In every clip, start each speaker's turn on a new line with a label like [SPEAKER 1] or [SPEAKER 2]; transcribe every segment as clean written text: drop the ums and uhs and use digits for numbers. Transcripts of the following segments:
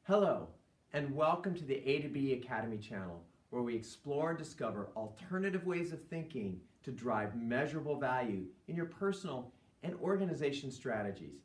[SPEAKER 1] Hello, and welcome to the A to B Academy channel, where we explore and discover alternative ways of thinking to drive measurable value in your personal and organization strategies.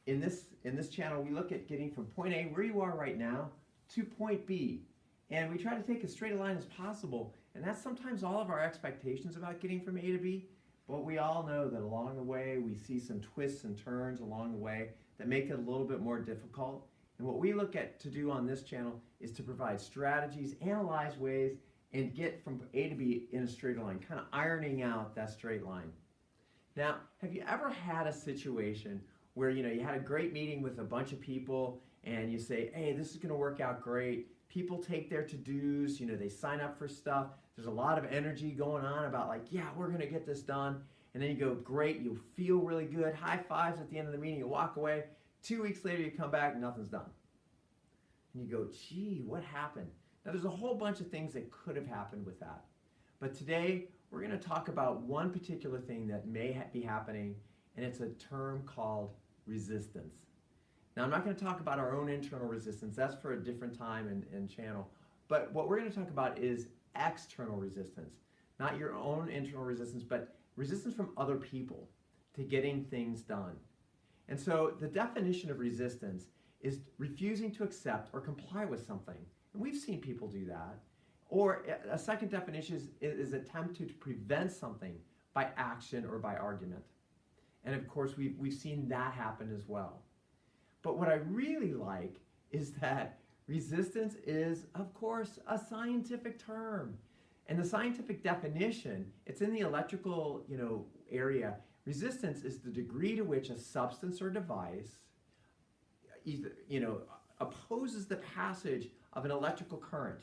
[SPEAKER 1] In this channel, we look at getting from point A, where you are right now, to point B. And we try to take as straight a line as possible, and that's sometimes all of our expectations about getting from A to B. But we all know that along the way, we see some twists and turns along the way that make it a little bit more difficult. And what we look at to do on this channel is to provide strategies, analyze ways, and get from A to B in a straight line, kind of ironing out that straight line. Now, have you ever had a situation where you had a great meeting with a bunch of people and you say, hey, this is going to work out great. People take their to-dos, they sign up for stuff. There's a lot of energy going on about like, yeah, we're going to get this done. And then you go, great, you feel really good, high fives at the end of the meeting, you walk away. 2 weeks later, you come back and nothing's done. And you go, gee, what happened? Now, there's a whole bunch of things that could have happened with that. But today, we're going to talk about one particular thing that may be happening, and it's a term called resistance. Now, I'm not going to talk about our own internal resistance. That's for a different time and channel. But what we're going to talk about is external resistance. Not your own internal resistance, but resistance from other people to getting things done. And so the definition of resistance is refusing to accept or comply with something. And we've seen people do that. Or a second definition is attempt to prevent something by action or by argument. And of course, we've seen that happen as well. But what I really like is that resistance is, of course, a scientific term. And the scientific definition, it's in the electrical area. Resistance is the degree to which a substance or device opposes the passage of an electrical current.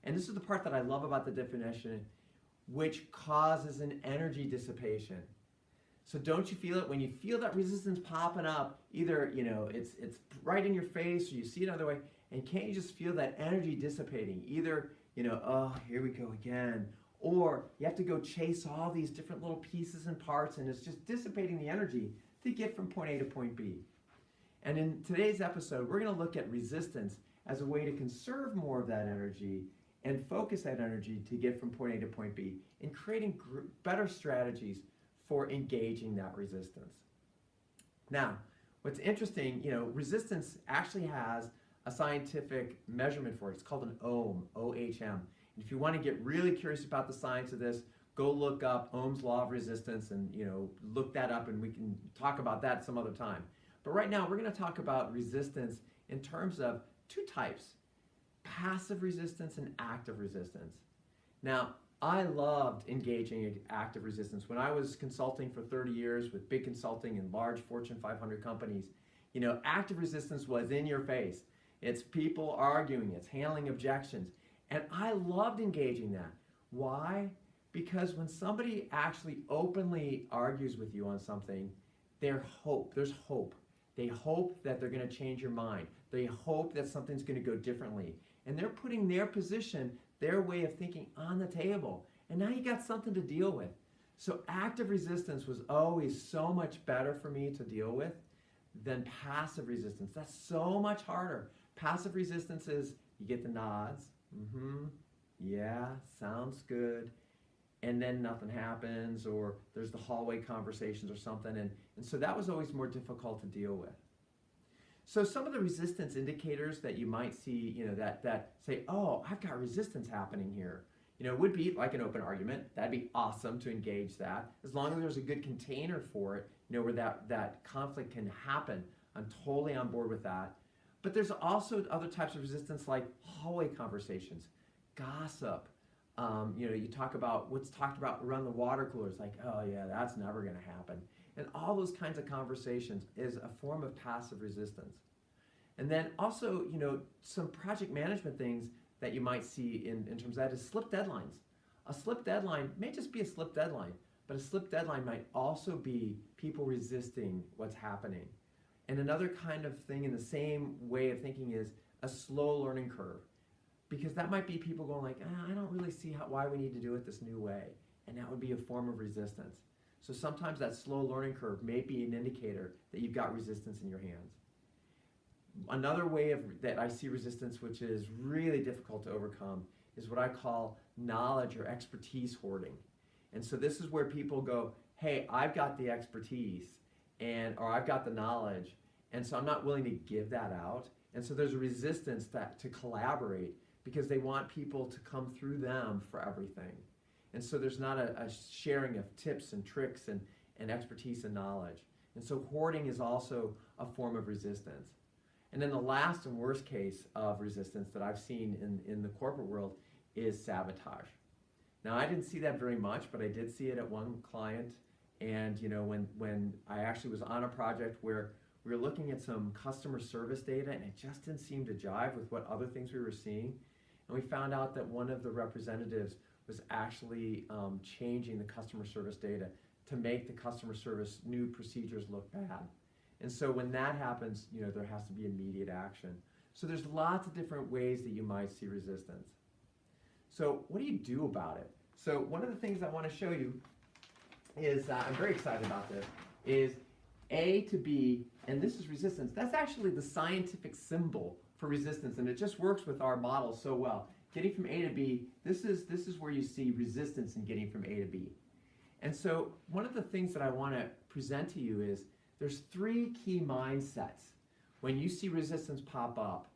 [SPEAKER 1] And this is the part that I love about the definition, which causes an energy dissipation. So don't you feel it when you feel that resistance popping up? Either it's right in your face, or you see it another way, and can't you just feel that energy dissipating? Either oh, here we go again. Or you have to go chase all these different little pieces and parts, and it's just dissipating the energy to get from point A to point B. And in today's episode, we're going to look at resistance as a way to conserve more of that energy and focus that energy to get from point A to point B, and creating better strategies for engaging that resistance. Now, what's interesting, resistance actually has a scientific measurement for it. It's called an ohm, O-H-M. And if you want to get really curious about the science of this, go look up Ohm's law of resistance and look that up, and we can talk about that some other time. But right now we're going to talk about resistance in terms of two types: passive resistance and active resistance. Now, I loved engaging in active resistance. When I was consulting for 30 years with big consulting and large Fortune 500 companies, active resistance was in your face. It's people arguing, it's handling objections. And I loved engaging that. Why? Because when somebody actually openly argues with you on something, there's hope. They hope that they're going to change your mind. They hope that something's going to go differently. And they're putting their position, their way of thinking on the table. And now you got something to deal with. So active resistance was always so much better for me to deal with than passive resistance. That's so much harder. Passive resistance is you get the nods. Yeah, sounds good. And then nothing happens, or there's the hallway conversations or something. And so that was always more difficult to deal with. So some of the resistance indicators that you might see, that say, oh, I've got resistance happening here, would be like an open argument. That'd be awesome to engage that. As long as there's a good container for it, where that conflict can happen, I'm totally on board with that. But there's also other types of resistance like hallway conversations, gossip. You talk about what's talked about around the water coolers, like, oh yeah, that's never going to happen. And all those kinds of conversations is a form of passive resistance. And then also, some project management things that you might see in terms of that is slip deadlines. A slip deadline may just be a slip deadline, but a slip deadline might also be people resisting what's happening. And another kind of thing in the same way of thinking is a slow learning curve. Because that might be people going like, I don't really see why we need to do it this new way. And that would be a form of resistance. So sometimes that slow learning curve may be an indicator that you've got resistance in your hands. Another way that I see resistance, which is really difficult to overcome, is what I call knowledge or expertise hoarding. And so this is where people go, hey, I've got the expertise or I've got the knowledge, and so I'm not willing to give that out. And so there's a resistance to collaborate because they want people to come through them for everything. And so there's not a sharing of tips and tricks and expertise and knowledge. And so hoarding is also a form of resistance. And then the last and worst case of resistance that I've seen in the corporate world is sabotage. Now, I didn't see that very much, but I did see it at one client. And when I actually was on a project where we were looking at some customer service data, and it just didn't seem to jive with what other things we were seeing. And we found out that one of the representatives was actually changing the customer service data to make the customer service new procedures look bad. And so when that happens, there has to be immediate action. So there's lots of different ways that you might see resistance. So what do you do about it? So one of the things I want to show you is, I'm very excited about this, is A to B, and this is resistance. That's actually the scientific symbol for resistance, and it just works with our model so well. Getting from A to B, this is where you see resistance in getting from A to B. And so one of the things that I want to present to you is there's 3 key mindsets when you see resistance pop up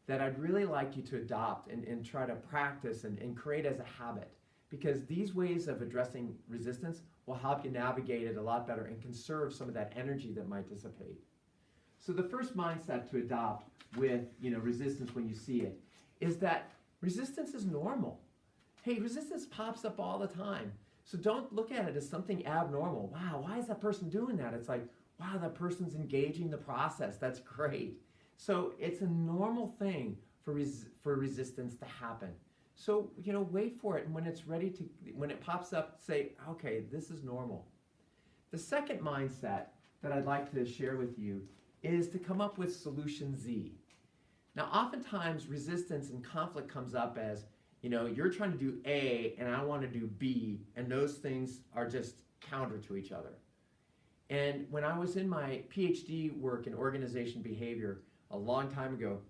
[SPEAKER 1] that I'd really like you to adopt and try to practice and create as a habit, because these ways of addressing resistance will help you navigate it a lot better and conserve some of that energy that might dissipate. So the first mindset to adopt with resistance when you see it is that resistance is normal. Hey, resistance pops up all the time. So don't look at it as something abnormal. Wow, why is that person doing that? It's like, wow, that person's engaging the process. That's great. So it's a normal thing for resistance to happen. So, wait for it, and when it's ready when it pops up, say, okay, this is normal. The second mindset that I'd like to share with you is to come up with solution Z. Now, oftentimes resistance and conflict comes up as, you're trying to do A and I want to do B, and those things are just counter to each other. And when I was in my PhD work in organization behavior a long time ago,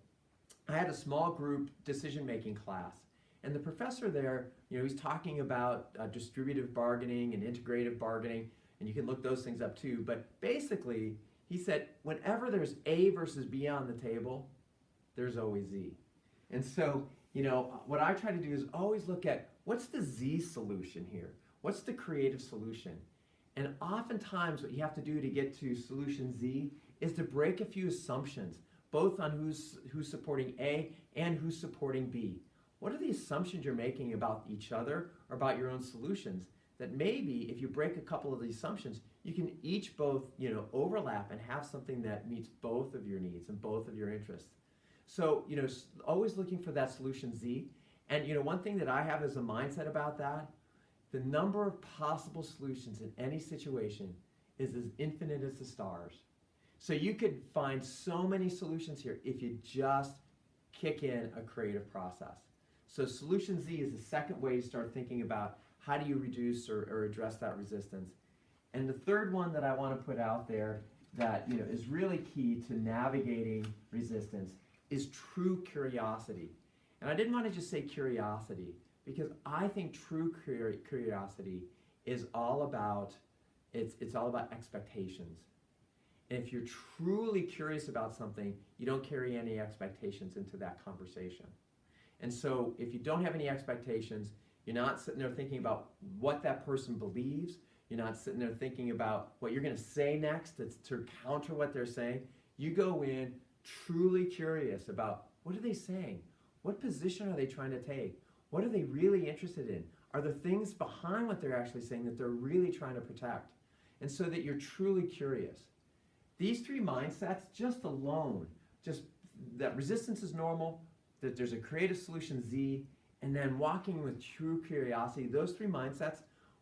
[SPEAKER 1] I had a small group decision-making class. And the professor there, he's talking about distributive bargaining and integrative bargaining, and you can look those things up too. But basically, he said, whenever there's A versus B on the table, there's always Z. And so, what I try to do is always look at what's the Z solution here? What's the creative solution? And oftentimes what you have to do to get to solution Z is to break a few assumptions, both on who's supporting A and who's supporting B. What are the assumptions you're making about each other or about your own solutions that maybe if you break a couple of the assumptions, you can each both overlap and have something that meets both of your needs and both of your interests. So, always looking for that solution Z. And, one thing that I have as a mindset about that, the number of possible solutions in any situation is as infinite as the stars. So you could find so many solutions here if you just kick in a creative process. So solution Z is the second way you start thinking about how do you reduce or address that resistance. And the third one that I want to put out there that is really key to navigating resistance is true curiosity. And I didn't want to just say curiosity, because I think true curiosity is all about it's all about expectations. And if you're truly curious about something, you don't carry any expectations into that conversation. And so if you don't have any expectations, you're not sitting there thinking about what that person believes. You're not sitting there thinking about what you're going to say next to counter what they're saying. You go in truly curious about what are they saying? What position are they trying to take? What are they really interested in? Are there things behind what they're actually saying that they're really trying to protect? And so that you're truly curious. These 3 mindsets just alone, just that resistance is normal, that there's a creative solution Z, and then walking with true curiosity, those 3 mindsets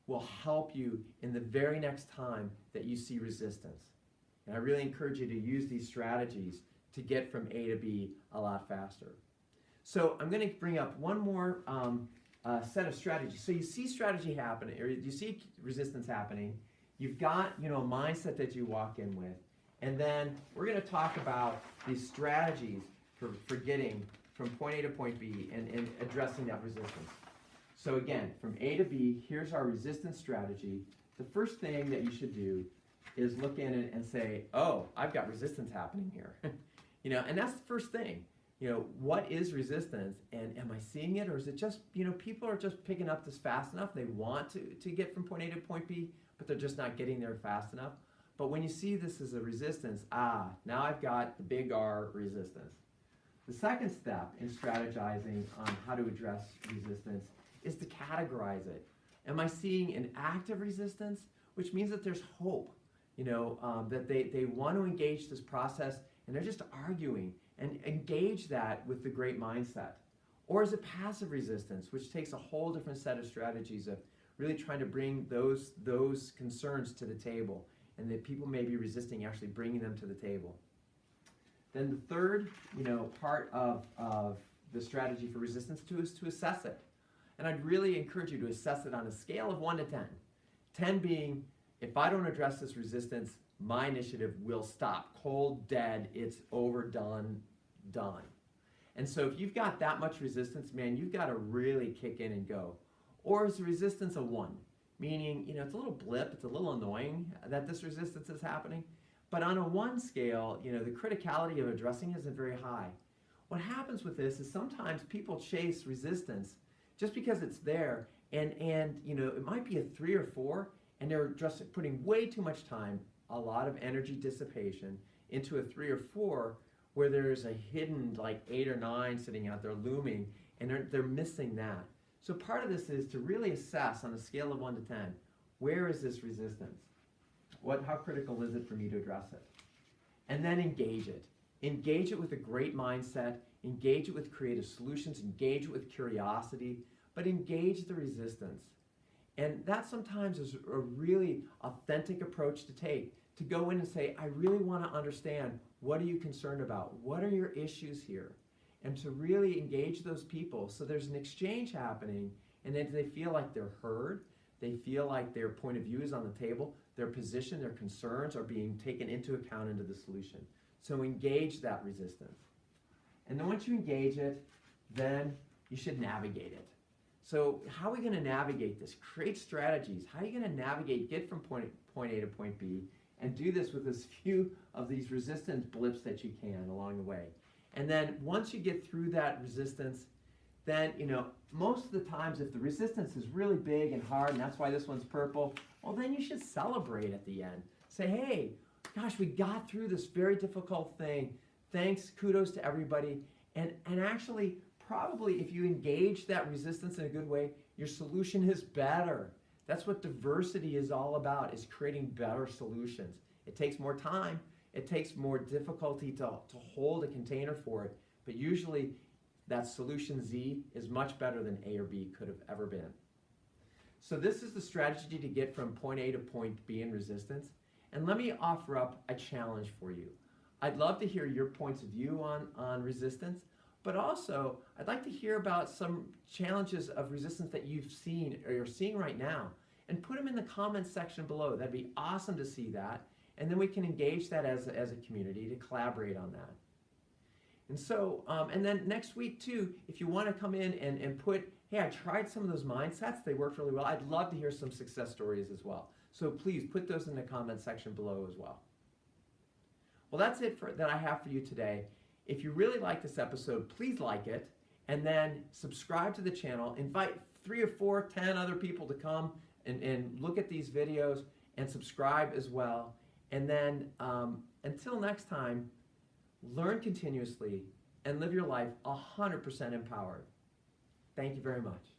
[SPEAKER 1] will help you in the very next time that you see resistance. And I really encourage you to use these strategies to get from A to B a lot faster. So I'm going to bring up one more set of strategies. So you see strategy happening, or you see resistance happening. You've got a mindset that you walk in with, And then we're going to talk about these strategies for getting from point A to point B and addressing that resistance. So again, from A to B, here's our resistance strategy. The first thing that you should do is look in it and say, oh, I've got resistance happening here. And that's the first thing. What is resistance, and am I seeing it, or is it just, people are just picking up this fast enough, they want to get from point A to point B, but they're just not getting there fast enough. But when you see this as a resistance, now I've got the big R, resistance. The second step in strategizing on how to address resistance is to categorize it. Am I seeing an active resistance, which means that there's hope, that they want to engage this process and they're just arguing, and engage that with the great mindset? Or is it passive resistance, which takes a whole different set of strategies of really trying to bring those concerns to the table, and that people may be resisting actually bringing them to the table? Then the third, part of the strategy for resistance is to assess it. And I'd really encourage you to assess it on a scale of 1 to 10. 10 being, if I don't address this resistance, my initiative will stop. Cold, dead, it's overdone, done. And so if you've got that much resistance, man, you've got to really kick in and go. Or is the resistance a 1? Meaning, it's a little blip, it's a little annoying that this resistance is happening. But on a 1 scale, the criticality of addressing it isn't very high. What happens with this is sometimes people chase resistance just because it's there, and it might be a 3 or 4, and they're just putting way too much time, a lot of energy dissipation into a 3 or 4, where there's a hidden like 8 or 9 sitting out there looming, and they're missing that. So part of this is to really assess on a scale of 1 to 10, where is this resistance? How critical is it for me to address it? And then engage it. Engage it with a great mindset, engage it with creative solutions, engage it with curiosity, but engage the resistance. And that sometimes is a really authentic approach to take, to go in and say, I really want to understand, what are you concerned about? What are your issues here? And to really engage those people so there's an exchange happening, and then they feel like they're heard, they feel like their point of view is on the table, their position, their concerns are being taken into account into the solution. So engage that resistance. And then once you engage it, then you should navigate it. So how are we going to navigate this? Create strategies. How are you going to navigate, get from point A to point B, and do this with as few of these resistance blips that you can along the way? And then once you get through that resistance, then, most of the times if the resistance is really big and hard, and that's why this one's purple, well, then you should celebrate at the end. Say, hey, gosh, we got through this very difficult thing. Thanks, kudos to everybody. And actually, probably if you engage that resistance in a good way, your solution is better. That's what diversity is all about, is creating better solutions. It takes more time. It takes more difficulty to hold a container for it. But usually that solution Z is much better than A or B could have ever been. So this is the strategy to get from point A to point B in resistance. And let me offer up a challenge for you. I'd love to hear your points of view on resistance, but also I'd like to hear about some challenges of resistance that you've seen or you're seeing right now, and put them in the comments section below. That'd be awesome to see that. And then we can engage that as a community to collaborate on that. And so, and then next week too, if you want to come in and put, hey, I tried some of those mindsets, they worked really well, I'd love to hear some success stories as well. So please put those in the comments section below as well. Well, that's it that I have for you today. If you really like this episode, please like it, and then subscribe to the channel. Invite 3 or 4, 10 other people to come and look at these videos and subscribe as well. And then until next time, learn continuously and live your life 100% empowered. Thank you very much.